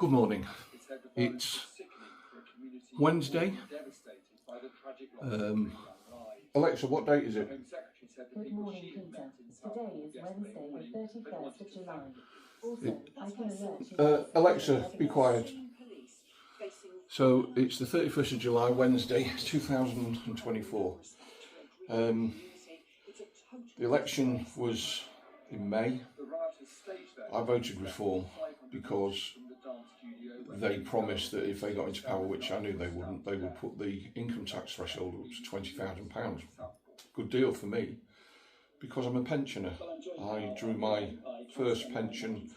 Good morning. It's Wednesday. Alexa, what date is it? Good morning, Peter. Today is Wednesday, the 31st of July. Also, I can alert you. Alexa, be quiet. So it's the 31st of July, Wednesday, 2024. The election was in May. I voted Reform because they promised that if they got into power, which I knew they wouldn't, they would put the income tax threshold up to £20,000. Good deal for me, because I'm a pensioner. I drew my first pension,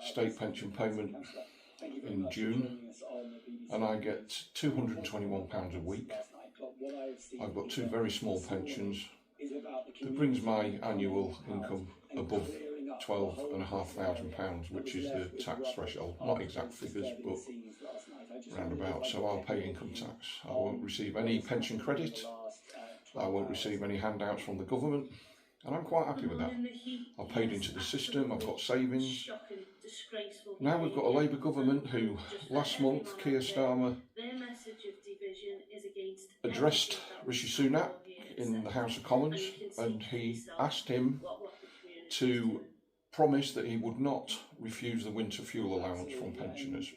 state pension payment in June, and I get £221 a week. I've got two very small pensions. That brings my annual income above £12,500, which is the tax threshold. Not exact figures, but roundabout. So I'll pay income tax. I won't receive any pension credit. I won't receive any handouts from the government. And I'm quite happy with that. I've paid into the system, I've got savings. Now we've got a Labour government who, last month, Keir Starmer addressed Rishi Sunak in the House of Commons, and he asked him to promise that he would not refuse the winter fuel allowance from pensioners.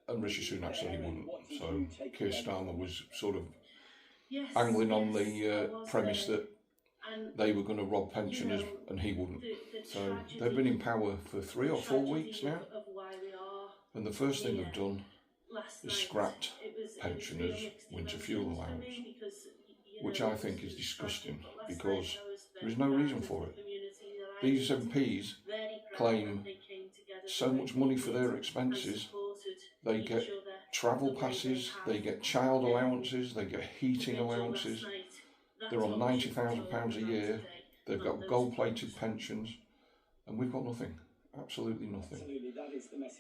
And Rishi Sunak said he wouldn't. So Keir Starmer was sort of angling on the premise that they were going to rob pensioners and he wouldn't. So they've been in power for 3 or 4 weeks now, and the first thing they've done is scrapped pensioners' winter fuel allowance, which I think is disgusting, because there is no reason for it. These MPs claim so much money for their expenses. They get travel passes, they get child allowances, they get heating allowances. They're on £90,000 a year. They've got gold-plated pensions, and we've got nothing. Absolutely nothing.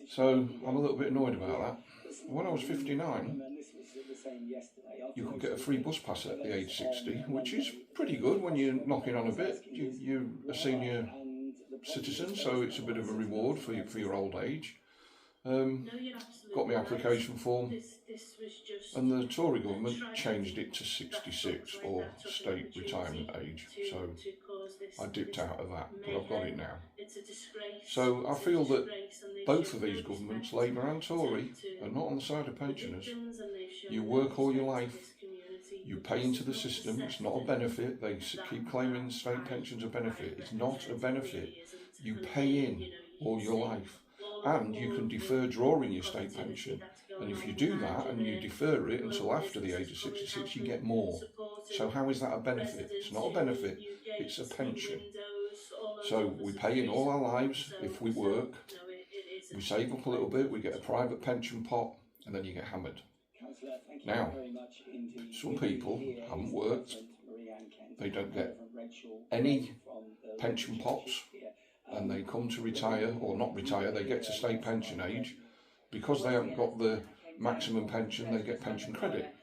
So I'm a little bit annoyed about that. When I was 59, you could get a free bus pass at the age 60, which is pretty good when you're knocking on a bit. You're a senior citizen, so it's a bit of a reward for your old age. Got my application form, and the Tory government changed it to 66, or state retirement age, so I dipped out of that, but I've got it now. So I feel that both of these governments, Labour and Tory, are not on the side of pensioners. You work all your life, you pay into the system, it's not a benefit. They keep claiming state pensions a benefit. It's not a benefit. You pay in all your life, and you can defer drawing your state pension. And if you do that and you defer it until after the age of 66, you get more. So how is that a benefit? It's not a benefit, it's a pension. So we pay in all our lives if we work, we save up a little bit, we get a private pension pot, and then you get hammered. Now, some people haven't worked, they don't get any pension pots, and they come to retire, or not retire, they get to state pension age. Because they haven't got the maximum pension, they get pension credit,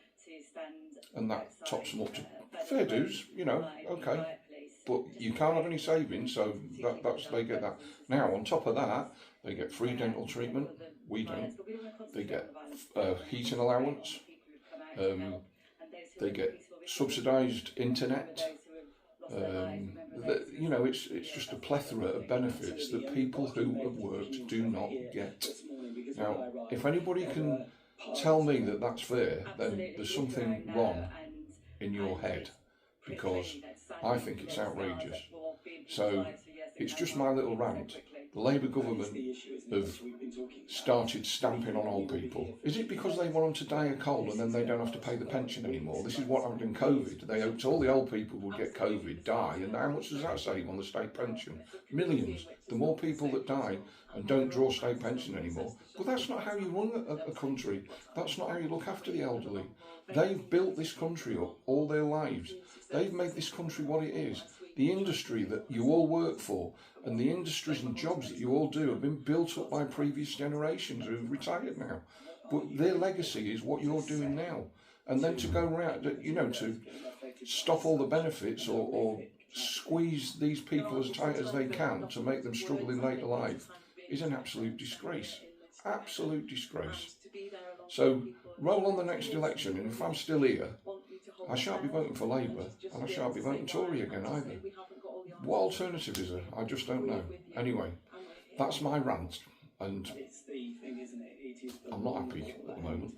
and that tops them up to fair dues, you know, okay. But you can't have any savings, so they get that. Now, on top of that, they get free dental treatment. We don't. They get heating allowance. They get subsidised internet. You know, it's just a plethora of benefits that people who have worked do not get. Now, if anybody can tell me that that's fair, then there's something wrong in your head, because I think it's outrageous. So it's just my little rant. The Labour government have started stamping on old people. Is it because they want them to die of cold and then they don't have to pay the pension anymore? This is what happened in COVID. They hoped all the old people would get COVID, die, and how much does that save on the state pension? Millions. The more people that die and don't draw state pension anymore. But that's not how you run a country. That's not how you look after the elderly. They've built this country up all their lives. They've made this country what it is. The industry that you all work for, and the industries and jobs that you all do, have been built up by previous generations who've retired now. But their legacy is what you're doing now. And then to go around, you know, to stop all the benefits or squeeze these people as tight as they can to make them struggle in later life is an absolute disgrace. Absolute disgrace. So roll on the next election, and if I'm still here, I shan't be voting for Labour, and I shan't be voting Tory again either. What alternative is there? I just don't know. Anyway, that's my rant, and I'm not happy at the moment.